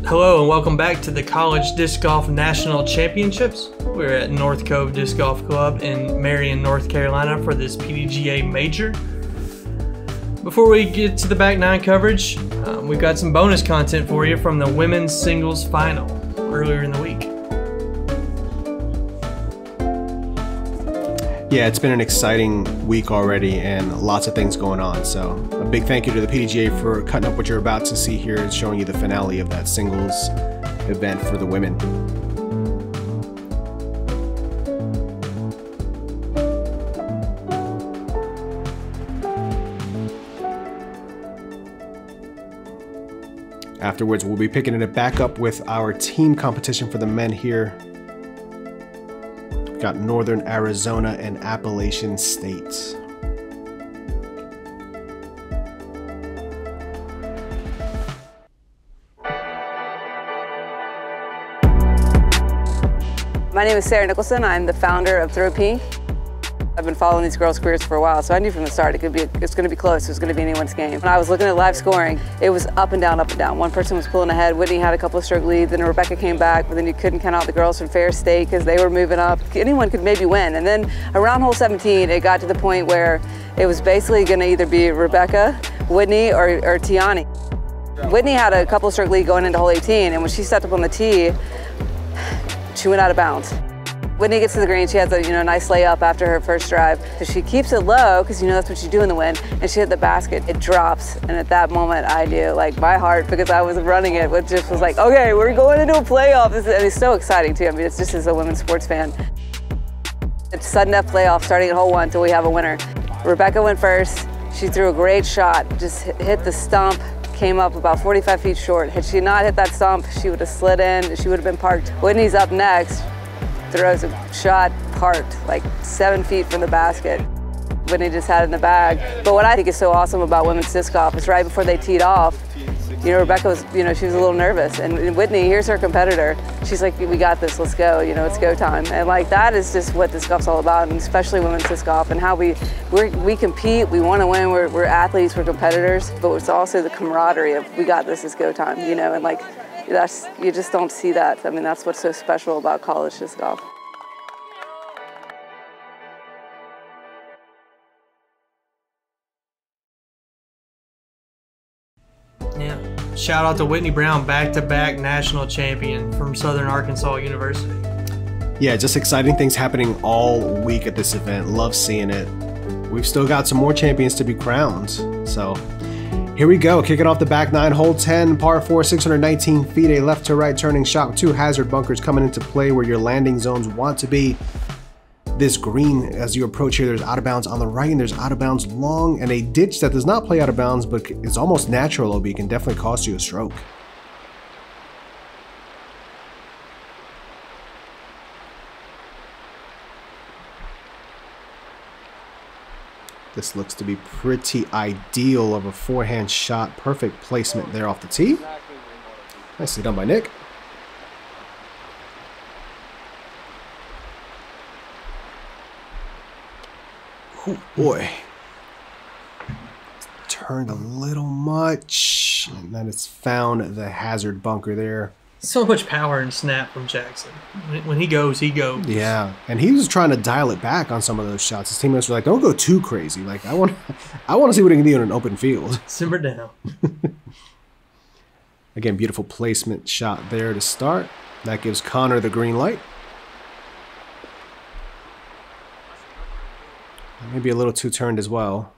Hello and welcome back to the College Disc Golf National Championships. We're at North Cove Disc Golf Club in Marion, North Carolina for this PDGA Major. Before we get to the back nine coverage, we've got some bonus content for you from the women's singles final earlier in the week. Yeah, it's been an exciting week already and lots of things going on. So a big thank you to the PDGA for cutting up what you're about to see here and showing you the finale of that singles event for the women. Afterwards, we'll be picking it back up with our team competition for the men here. We've got Northern Arizona and Appalachian states. My name is Nicholson. I'm the founder of R3B9. I've been following these girls' careers for a while, so I knew from the start it's going to be close. It was going to be anyone's game. When I was looking at live scoring, it was up and down, up and down. One person was pulling ahead. Whitney had a couple of stroke leads, and Rebecca came back, but then you couldn't count out the girls from Fair State because they were moving up. Anyone could maybe win. And then around hole 17, it got to the point where it was basically going to either be Rebecca, Whitney, or Tiani. Whitney had a couple of stroke lead going into hole 18, and when she stepped up on the tee, she went out of bounds. Whitney gets to the green, she has a nice layup after her first drive. So she keeps it low, because that's what you do in the wind, and she hit the basket. It drops, and at that moment I knew, like, my heart, because I was running it, it just was like, okay, we're going into a playoff. And it's so exciting too. I mean, it's just as a women's sports fan. It's sudden death playoff starting at hole 1 until we have a winner. Rebecca went first. She threw a great shot, just hit the stump, came up about 45 feet short. Had she not hit that stump, she would have slid in, she would have been parked. Whitney's up next. Throws a shot parked like 7 feet from the basket. Whitney just had it in the bag. But what I think is so awesome about women's disc golf is right before they teed off, Rebecca was, she was a little nervous. And Whitney, here's her competitor. She's like, we got this, let's go, it's go time. And like, that is just what disc golf's all about, and especially women's disc golf, and how we compete, we want to win, we're athletes, we're competitors, but it's also the camaraderie of we got this, it's go time, and like, you just don't see that. I mean, that's what's so special about college disc golf. Yeah. Shout out to Whitney Brown, back-to-back national champion from Southern Arkansas University. Yeah, just exciting things happening all week at this event. Love seeing it. We've still got some more champions to be crowned. So here we go, kicking off the back nine, hole 10, par 4, 619 feet, a left to right turning shot with 2 hazard bunkers coming into play where your landing zones want to be. This green, as you approach here, there's out of bounds on the right and there's out of bounds long, and a ditch that does not play out of bounds, but it's almost natural, OB, can definitely cost you a stroke. This looks to be pretty ideal of a forehand shot. Perfect placement there off the tee. Nicely done by Nick. Oh boy. Turned a little much. And then it's found the hazard bunker there. So much power and snap from Jackson. When he goes, he goes. Yeah, and he was trying to dial it back on some of those shots. His teammates were like, don't go too crazy. Like, I want to see what he can do in an open field. Simmer down. Again, beautiful placement shot there to start. That gives Connor the green light. Maybe a little too turned as well.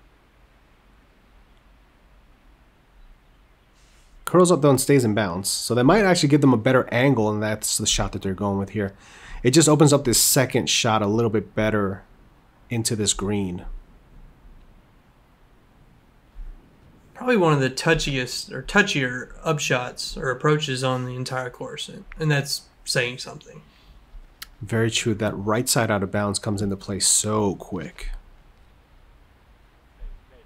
Curls up though and stays in bounds. So that might actually give them a better angle, and that's the shot that they're going with here. It just opens up this second shot a little bit better into this green. Probably one of the touchiest or touchier upshots or approaches on the entire course, and that's saying something. Very true. That right side out of bounds comes into play so quick.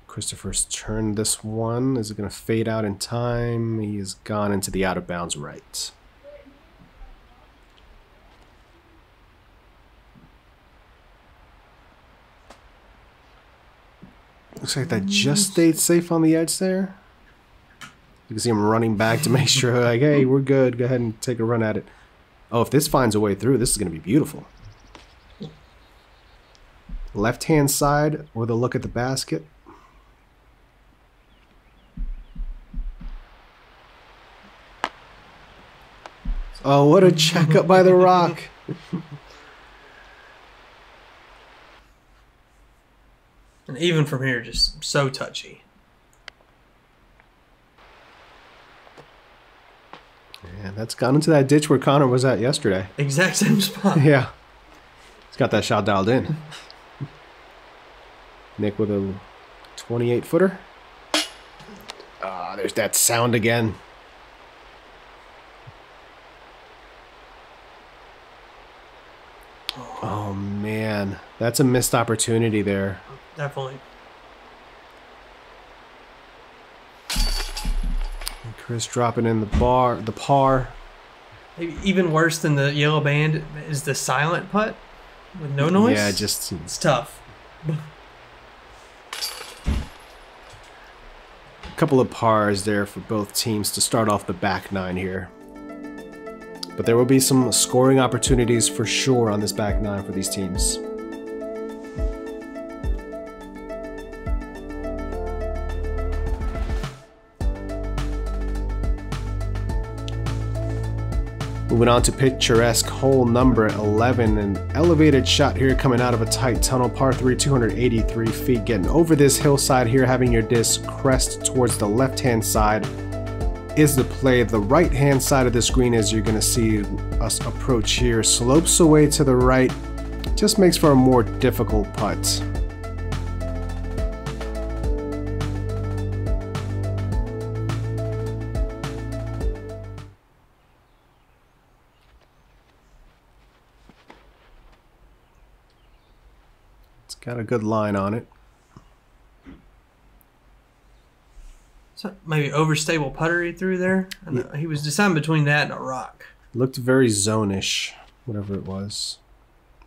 Christopher's turned this one. Is it going to fade out in time? He's gone into the out of bounds right. Looks like that just stayed safe on the edge there. You can see him running back to make sure, like, hey, we're good. Go ahead and take a run at it. Oh, if this finds a way through, this is going to be beautiful. Left-hand side with a look at the basket. Oh, what a checkup by the rock. And even from here, just so touchy. And that's gone into that ditch where Connor was at yesterday. Exact same spot. Yeah. He's got that shot dialed in. Nick with a 28-footer. Ah, there's that sound again. Oh, man. That's a missed opportunity there. Definitely. And Chris dropping in the par. Maybe even worse than the yellow band is the silent putt with no noise. Yeah, just... It's tough. A couple of pars there for both teams to start off the back nine here. But there will be some scoring opportunities for sure on this back nine for these teams. Moving on to picturesque hole number 11, an elevated shot here coming out of a tight tunnel, par 3, 283 feet, getting over this hillside here, having your disc crest towards the left-hand side is the play. The right-hand side of this green, as you're going to see us approach here, slopes away to the right, just makes for a more difficult putt. Got a good line on it. So maybe overstable putter he threw there. I know. He was deciding between that and a rock. Looked very zone-ish, whatever it was.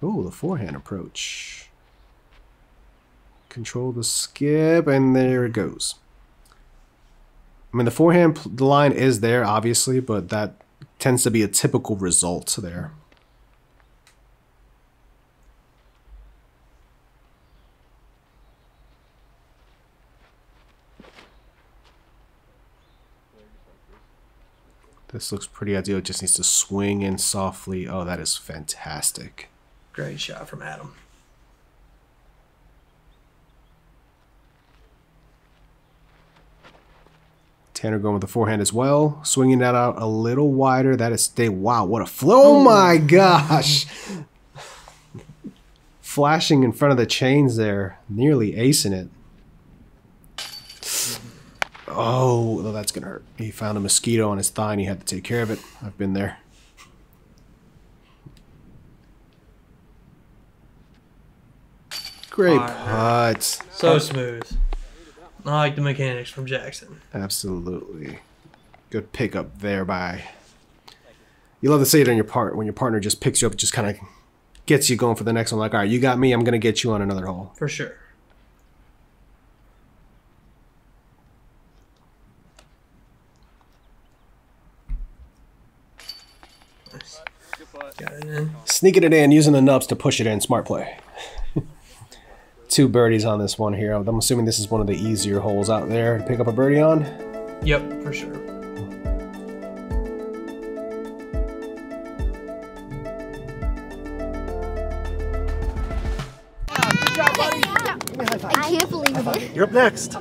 Oh, the forehand approach. Control the skip, and there it goes. I mean, the forehand line is there, obviously, but that tends to be a typical result there. This looks pretty ideal. It just needs to swing in softly. Oh, that is fantastic. Great shot from Adam. Tanner going with the forehand as well. Swinging that out a little wider. That is... Wow, what a flow. Oh, my gosh. Flashing in front of the chains there. Nearly acing it. Oh, well, that's going to hurt. He found a mosquito on his thigh and he had to take care of it. I've been there. Great putt. So smooth. I like the mechanics from Jackson. Absolutely. Good pickup there by... You love to see it on your part when your partner just picks you up, just kind of gets you going for the next one. Like, all right, you got me. I'm going to get you on another hole. For sure. Got it in. Sneaking it in, using the nubs to push it in. Smart play. 2 birdies on this one here. I'm assuming this is one of the easier holes out there to pick up a birdie on. Yep, for sure. Good job, buddy. Give me a high five. I can't believe it. You're up next.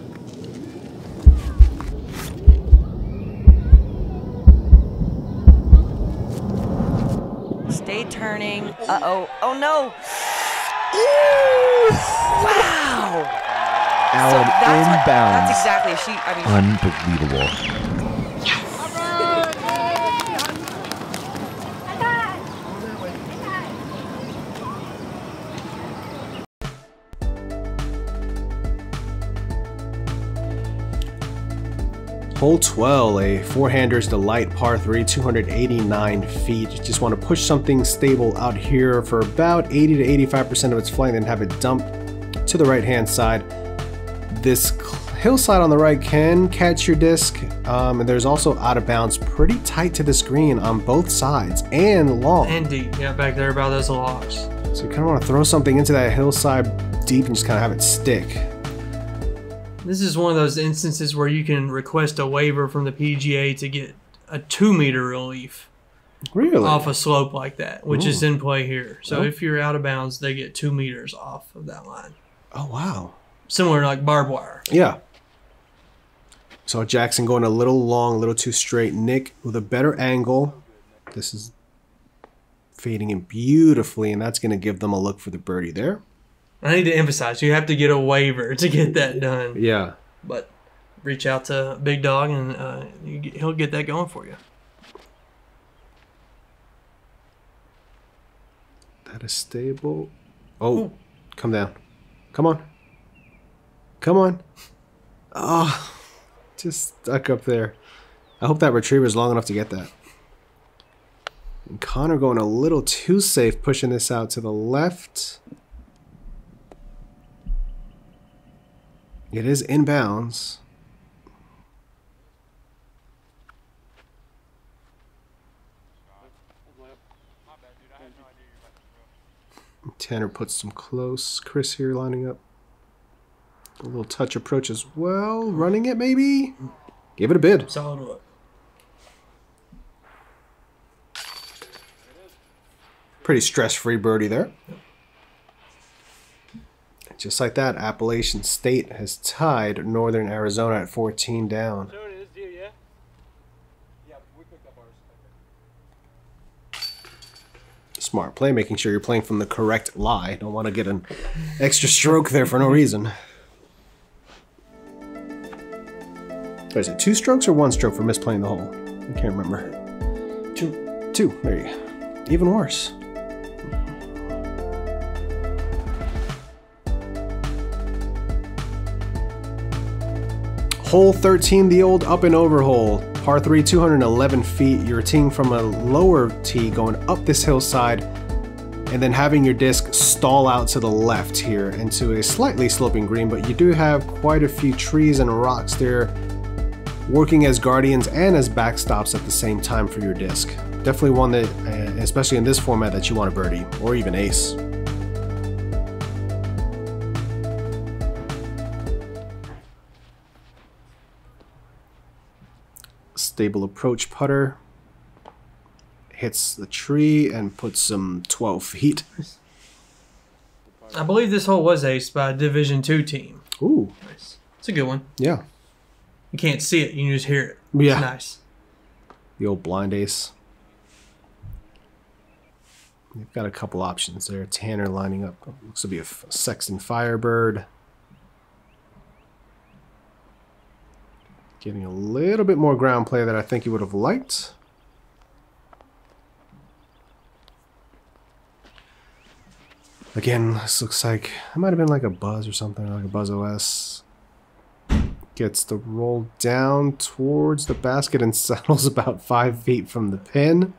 Stay turning. Uh-oh. Oh, no. Ooh. Wow. Alan, inbounds. That's exactly. Unbelievable. Hole 12, a four-hander's delight, par 3, 289 feet. Just want to push something stable out here for about 80 to 85% of its flight and then have it dump to the right-hand side. This hillside on the right can catch your disc, and there's also out of bounds pretty tight to this green on both sides and long. And deep, yeah, back there by those logs. So you kind of want to throw something into that hillside deep and just kind of have it stick. This is one of those instances where you can request a waiver from the PDGA to get a 2-meter relief. Really? Off a slope like that, which is in play here. So if you're out of bounds, they get 2 meters off of that line. Oh, wow. Similar to like barbed wire. Yeah. So Jackson going a little long, a little too straight. Nick with a better angle. This is fading in beautifully, and that's going to give them a look for the birdie there. I need to emphasize, you have to get a waiver to get that done. Yeah. But reach out to Big Dog, and he'll get that going for you. That is stable. Oh, come down. Come on. Come on. Oh, just stuck up there. I hope that retriever is long enough to get that. And Connor going a little too safe, pushing this out to the left. It is inbounds. Tanner puts some close. Chris here lining up. A little touch approach as well. Running it maybe? Give it a bid. Solid look. Pretty stress-free birdie there. Just like that, Appalachian State has tied Northern Arizona at 14 down. Smart play, making sure you're playing from the correct lie. Don't want to get an extra stroke there for no reason. What is it, 2 strokes or 1 stroke for misplaying the hole? I can't remember. 2. 2, there you go. Even worse. Hole 13, the old up and over hole. Par 3, 211 feet. You're teeing from a lower tee going up this hillside and then having your disc stall out to the left here into a slightly sloping green, but you do have quite a few trees and rocks there working as guardians and as backstops at the same time for your disc. Definitely one that, especially in this format, that you want to birdie or even ace. Stable approach putter. Hits the tree and puts some 12 feet. I believe this hole was aced by a Division II team. Ooh. Nice. It's a good one. Yeah. You can't see it, you can just hear it. Yeah. It's nice. The old blind ace. You've got a couple options there. Tanner lining up. Looks to be a Sexton Firebird. Getting a little bit more ground play that I think he would have liked. Again, this looks like it might have been like a Buzz or something, like a Buzz OS. Gets the roll down towards the basket and settles about 5 feet from the pin.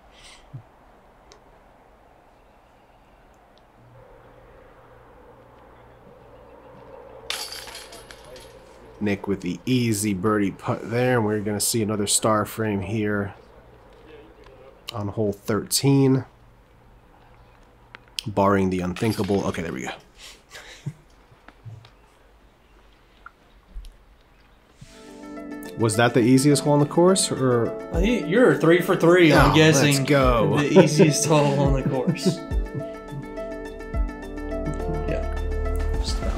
Nick with the easy birdie putt there, and we're going to see another star frame here on hole 13. Barring the unthinkable. Okay, there we go. Was that the easiest hole on the course, or? You're 3 for 3, I'm guessing. Let's go. The easiest hole on the course. Yeah. Just about.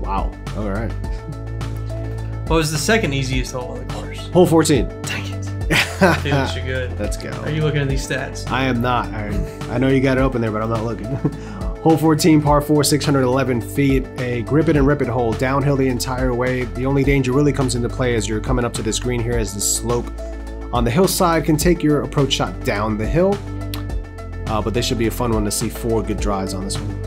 Wow. All right. What was the second easiest hole on the course? Hole 14. Dang it. Felix, you're good. Let's go. Are you looking at these stats? I am not. I know you got it open there, but I'm not looking. Hole 14, par 4, 611 feet. A grip it and rip it hole. Downhill the entire way. The only danger really comes into play as you're coming up to this green here, as the slope on the hillside can take your approach shot down the hill. But this should be a fun one to see 4 good drives on this one.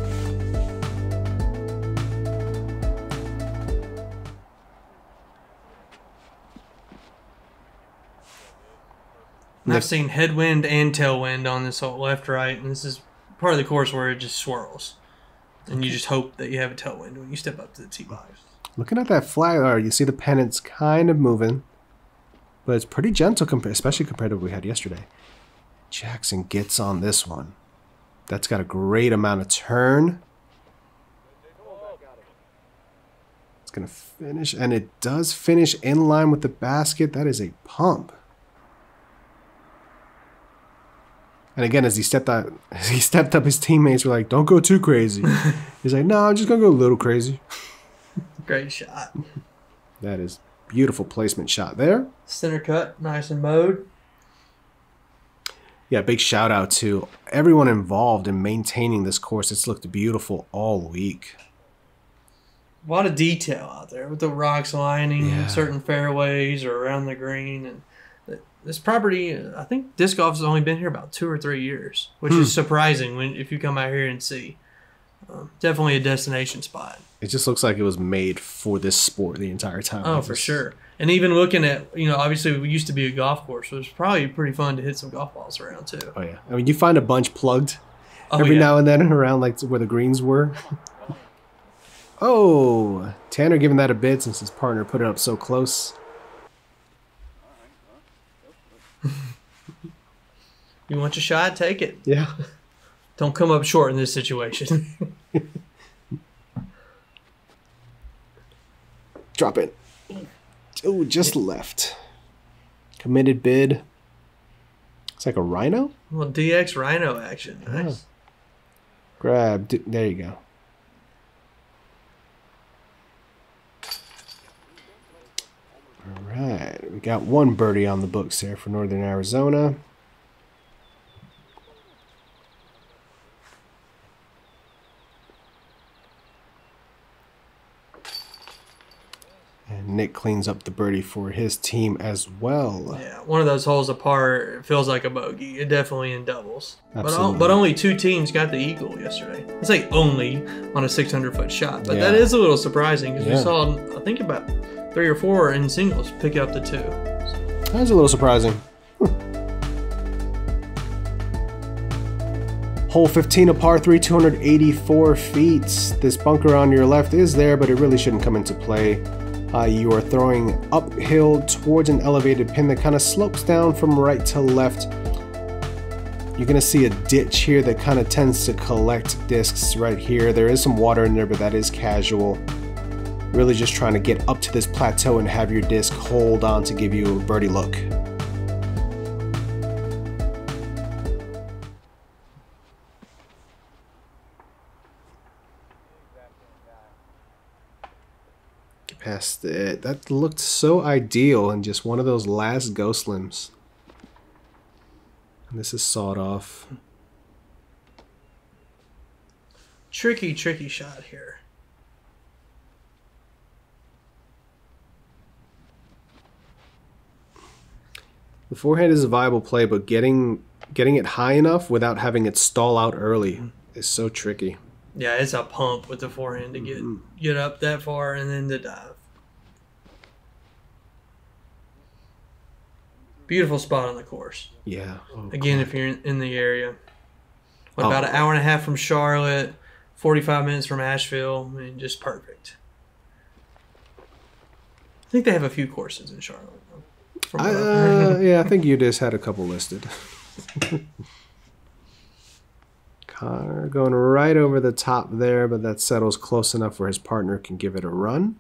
I've seen headwind and tailwind on this whole left, right, and this is part of the course where it just swirls. And you just hope that you have a tailwind when you step up to the tee box. Looking at that flag, you see the pennant's kind of moving, but it's pretty gentle, especially compared to what we had yesterday. Jackson gets on this one. That's got a great amount of turn. It's going to finish, and it does finish in line with the basket. That is a pump. And again, as he stepped up, his teammates were like, "Don't go too crazy." He's like, "No, I'm just gonna go a little crazy." Great shot. That is beautiful placement shot there. Center cut, nice and mowed. Yeah, big shout out to everyone involved in maintaining this course. It's looked beautiful all week. A lot of detail out there with the rocks lining certain fairways or around the green. And this property, I think disc golf has only been here about 2 or 3 years, which is surprising if you come out here and see. Definitely a destination spot. It just looks like it was made for this sport the entire time. Oh, for sure. And even looking at, obviously we used to be a golf course, so it's probably pretty fun to hit some golf balls around too. Oh, yeah. I mean, you find a bunch plugged every now and then around like where the greens were. Oh, Tanner giving that a bid since his partner put it up so close. You want your shot? Take it. Yeah. Don't come up short in this situation. Drop it. Oh, just left. Committed bid. It's like a rhino? Well, DX rhino action. Nice. Grab. There you go. All right. We got 1 birdie on the books there for Northern Arizona. And Nick cleans up the birdie for his team as well. Yeah, one of those holes apart feels like a bogey. It definitely in doubles. Absolutely. But only 2 teams got the eagle yesterday. It's like only on a 600-foot shot. But Yeah. that is a little surprising because Yeah. we saw, I think, about 3 or 4 in singles pick up the 2. That's a little surprising. Hole 15, a par 3, 284 feet. This bunker on your left is there, but it really shouldn't come into play. You are throwing uphill towards an elevated pin that kind of slopes down from right to left. You're going to see a ditch here that kind of tends to collect discs right here. There is some water in there, but that is casual. Really just trying to get up to this plateau and have your disc hold on to give you a birdie look. Past it. That looked so ideal in just one of those last ghost limbs. And this is sawed off. Tricky shot here. The forehand is a viable play, but getting it high enough without having it stall out early is so tricky. Yeah, it's a pump with the forehand to get up that far and then to dive. Beautiful spot on the course. Yeah. Oh, Again, if you're in the area. About an hour and a half from Charlotte, 45 minutes from Asheville. I mean, just perfect. I think they have a few courses in Charlotte. Yeah, I think you just had a couple listed. Connor going right over the top there, but that settles close enough where his partner can give it a run.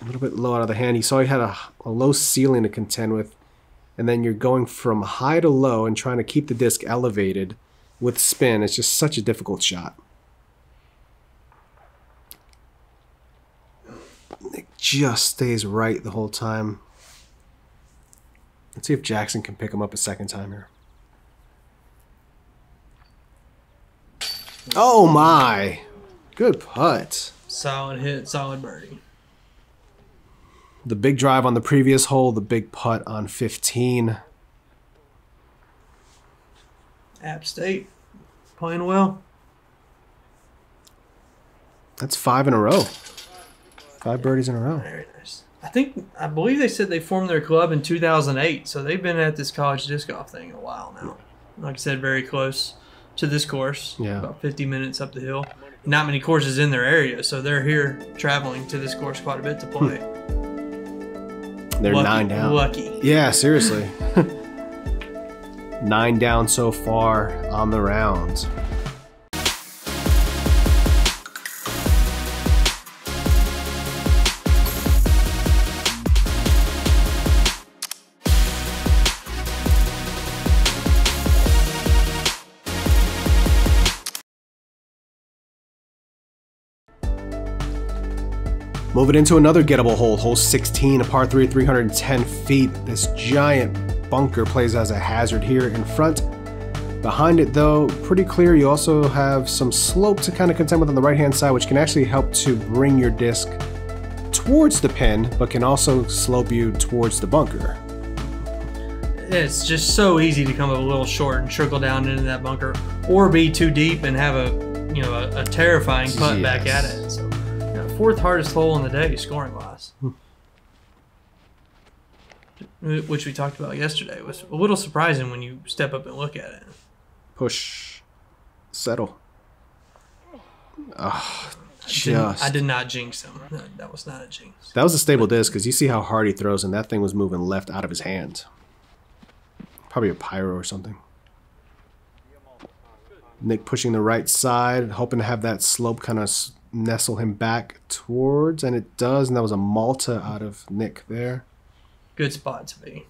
A little bit low out of the hand. You saw he had a low ceiling to contend with, and then you're going from high to low and trying to keep the disc elevated with spin. It's just such a difficult shot. It just stays right the whole time. Let's see if Jackson can pick him up a second time here. Oh my! Good putt. Solid hit, solid birdie. The big drive on the previous hole, the big putt on 15. App State playing well. That's 5 in a row. 5 birdies in a row. Very nice. I believe they said they formed their club in 2008, so they've been at this college disc golf thing a while now. Like I said, very close to this course. Yeah. About 50 minutes up the hill. Not many courses in their area, so they're here traveling to this course quite a bit to play. They're 9 down. Lucky. Yeah, seriously. 9 down so far on the round. Moving into another gettable hole, hole 16, a par 3, 310 feet. This giant bunker plays as a hazard here in front. Behind it though, pretty clear. You also have some slope to kind of contend with on the right-hand side, which can actually help to bring your disc towards the pin, but can also slope you towards the bunker. It's just so easy to come up a little short and trickle down into that bunker, or be too deep and have a terrifying putt back at it. So, fourth hardest hole in the day, scoring-wise. Which we talked about yesterday. It was a little surprising when you step up and look at it. Push. Settle. Oh, I did not jinx him. That was not a jinx. That was a stable disc, because you see how hard he throws, and that thing was moving left out of his hand. Probably a pyro or something. Nick pushing the right side, hoping to have that slope kind of nestle him back towards, and it does, and that was a Malta out of Nick there. Good spot to be.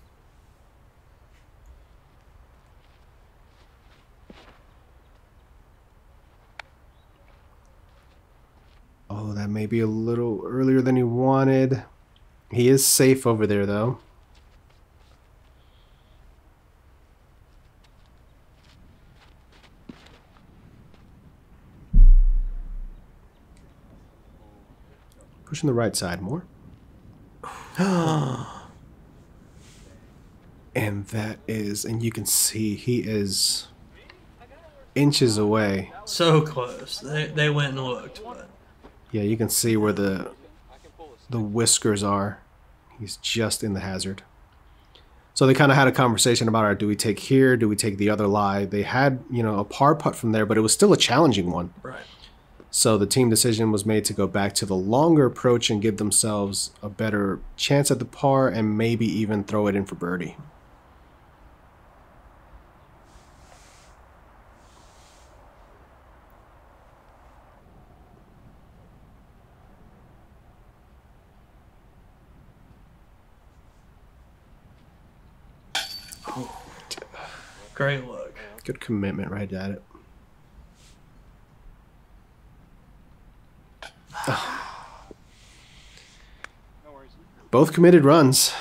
Oh, that may be a little earlier than he wanted. He is safe over there though. Pushing the right side more. And that is, and you can see he is inches away. So close. They went and looked. But. Yeah, you can see where the whiskers are. He's just in the hazard. So they kind of had a conversation about, all right, do we take here? Do we take the other lie? They had, a par putt from there, but it was still a challenging one. Right. So the team decision was made to go back to the longer approach and give themselves a better chance at the par and maybe even throw it in for birdie. Oh, great look. Good commitment right at it. Both committed runs.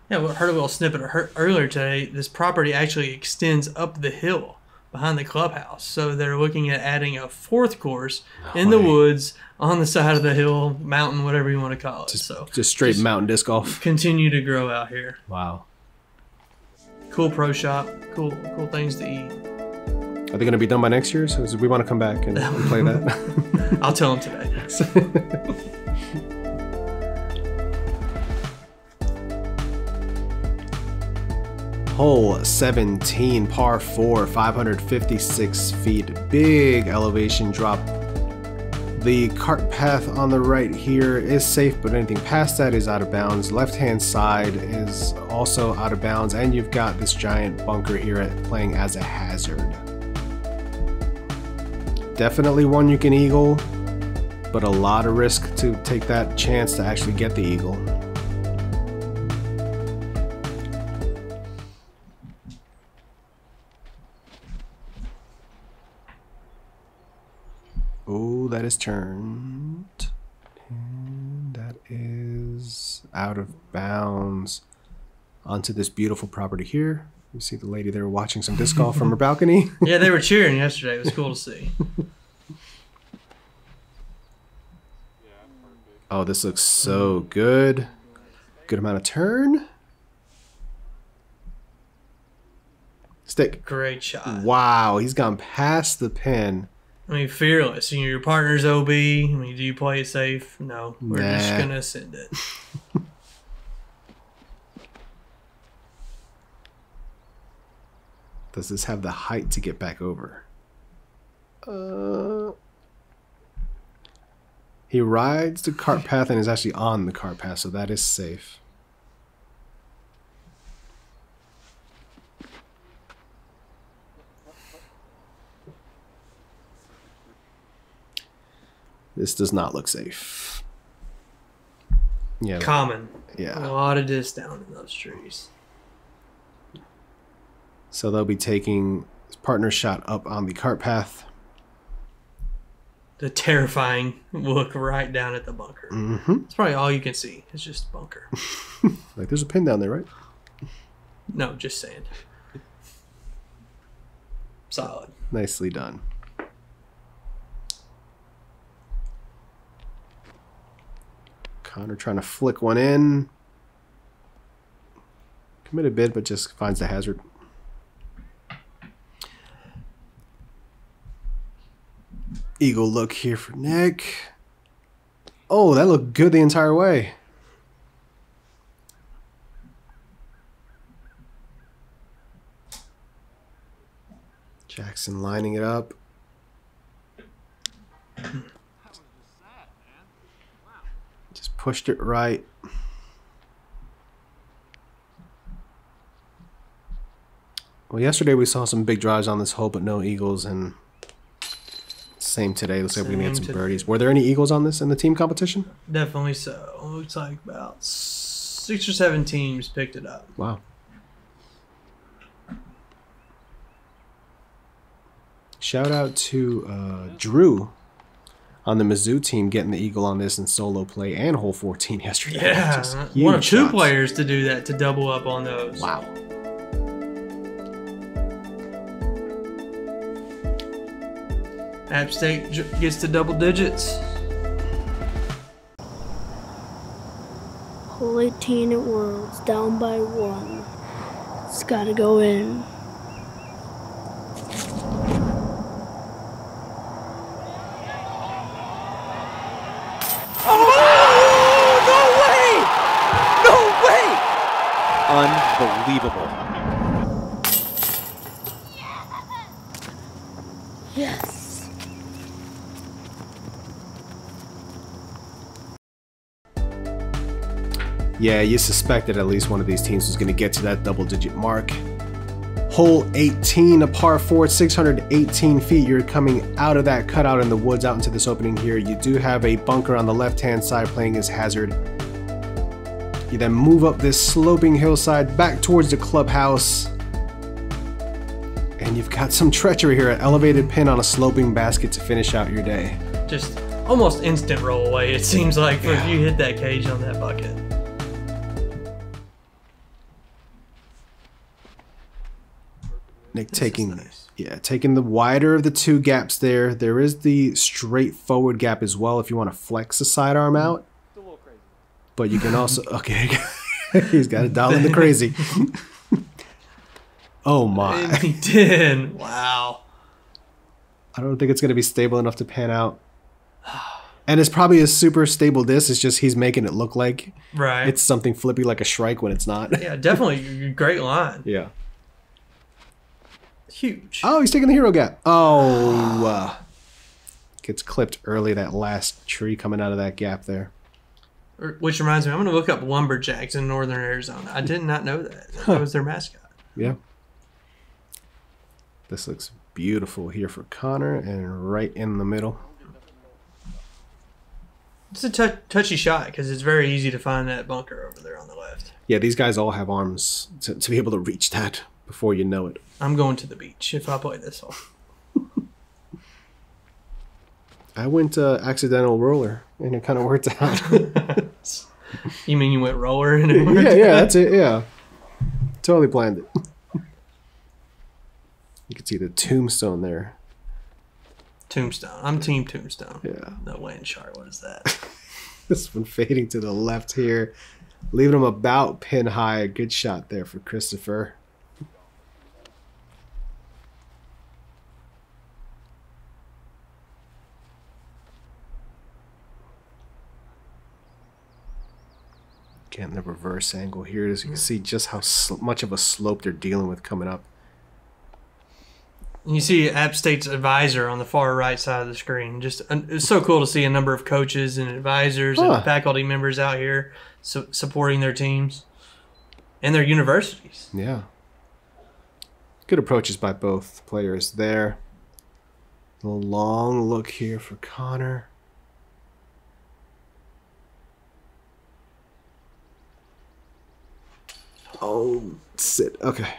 Yeah, we heard a little snippet earlier today. This property actually extends up the hill behind the clubhouse. So they're looking at adding a fourth course in the woods on the side of the hill, mountain, whatever you want to call it. Just straight mountain disc golf. Continue to grow out here. Wow. Cool pro shop. Cool things to eat. Are they going to be done by next year? So we want to come back and play that. I'll tell them today. Hole 17, par 4, 556 feet. Big elevation drop. The cart path on the right here is safe, but anything past that is out of bounds. Left-hand side is also out of bounds, and you've got this giant bunker here playing as a hazard. Definitely one you can eagle, but a lot of risk to take that chance to actually get the eagle. Oh, that is turned. And that is out of bounds onto this beautiful property here. You see the lady there watching some disc golf from her balcony? Yeah, they were cheering yesterday. It was cool to see. Oh, this looks so good. Good amount of turn. Stick. Great shot. Wow, he's gone past the pin. I mean, fearless. You know, your partner's OB. I mean, do you play it safe? No. We're just going to send it. Does this have the height to get back over? He rides the cart path and is actually on the cart path, so that is safe. This does not look safe. Yeah. Common. Yeah. A lot of disc down in those trees. So they'll be taking his partner shot up on the cart path. The terrifying look right down at the bunker. Mm-hmm. It's probably all you can see. It's just bunker. Like, there's a pin down there, right? No, just sand. Solid. Nicely done. Connor trying to flick one in. Commit a bit, but just finds the hazard. Eagle look here for Nick. Oh, that looked good the entire way. Jackson lining it up. Just pushed it right. Well, yesterday we saw some big drives on this hole, but no eagles, and same today. Looks like we're going to get some birdies. Were there any eagles on this in the team competition? Definitely so. Looks like about 6 or 7 teams picked it up. Wow. Shout out to Drew on the Mizzou team getting the eagle on this in solo play and hole 14 yesterday. Yeah, one of 2 players to do that, to double up on those. Wow. App State gets to double digits. Hole 18 at Worlds, down by 1. It's gotta go in. Unbelievable. Yes. Yeah, you suspected at least one of these teams was going to get to that double-digit mark. Hole 18, a par 4, 618 feet. You're coming out of that cutout in the woods out into this opening here. You do have a bunker on the left-hand side playing as hazard. You then move up this sloping hillside back towards the clubhouse. And you've got some treachery here, an elevated pin on a sloping basket to finish out your day. Just almost instant roll away, it seems like, if you hit that cage on that bucket. Nick taking the wider of the 2 gaps there. There is the straightforward gap as well if you want to flex the sidearm out. But you can also he's got it dialed in the crazy. Oh my. He did. Wow. I don't think it's going to be stable enough to pan out. And it's probably a super stable disc. It's just he's making it look like it's something flippy like a Shrike when it's not. Yeah, definitely. Great line. Yeah. Huge. Oh, he's taking the hero gap. Oh. Gets clipped early, that last tree coming out of that gap there. Which reminds me, I'm going to look up lumberjacks in northern Arizona. I did not know that. That was their mascot. Yeah. This looks beautiful here for Connor and right in the middle. It's a touchy shot because it's very easy to find that bunker over there on the left. Yeah, these guys all have arms to be able to reach that before you know it. I'm going to the beach if I play this hole. I went accidental roller and it kind of worked out. You mean you went roller and it worked yeah, that's it. Yeah, totally planned it. You can see the tombstone there. Tombstone. I'm Team Tombstone. Yeah. No land chart. What is that? This one fading to the left here. Leaving him about pin high. A good shot there for Christopher. Again, the reverse angle here, as you can see just how much of a slope they're dealing with coming up. And you see App State's advisor on the far right side of the screen. Just it's so cool to see a number of coaches and advisors and faculty members out here supporting their teams and their universities. Yeah. Good approaches by both players there. A long look here for Connor. Oh, sit. Okay.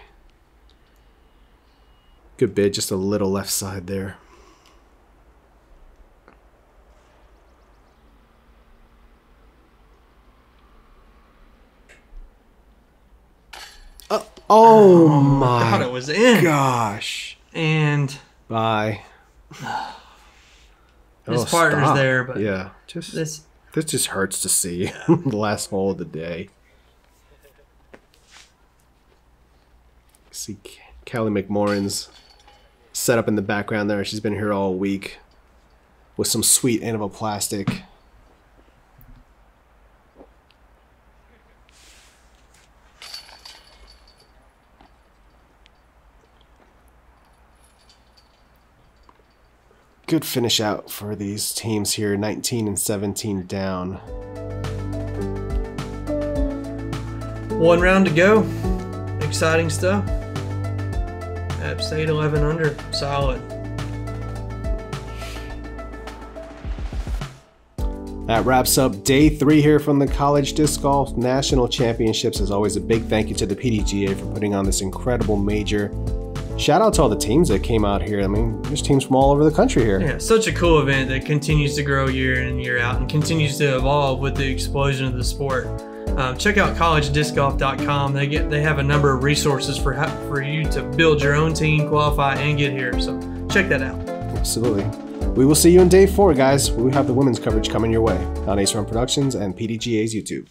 Good bid, just a little left side there. Oh my God, it was in. Gosh. And bye. His partner's there, but yeah, this just hurts to see. The last hole of the day. See Callie McMorrin's set up in the background there. She's been here all week with some sweet anaplastic. Good finish out for these teams here, 19 and 17 down. One round to go. Exciting stuff. App State 11 under, solid. That wraps up day 3 here from the College Disc Golf National Championships. As always, a big thank you to the PDGA for putting on this incredible major. Shout out to all the teams that came out here. I mean, there's teams from all over the country here. Yeah, such a cool event that continues to grow year in and year out and continues to evolve with the explosion of the sport. Check out collegediscgolf.com. They have a number of resources for you to build your own team, qualify, and get here. So check that out. Absolutely. We will see you in day 4, guys. We have the women's coverage coming your way on Ace Run Productions and PDGA's YouTube.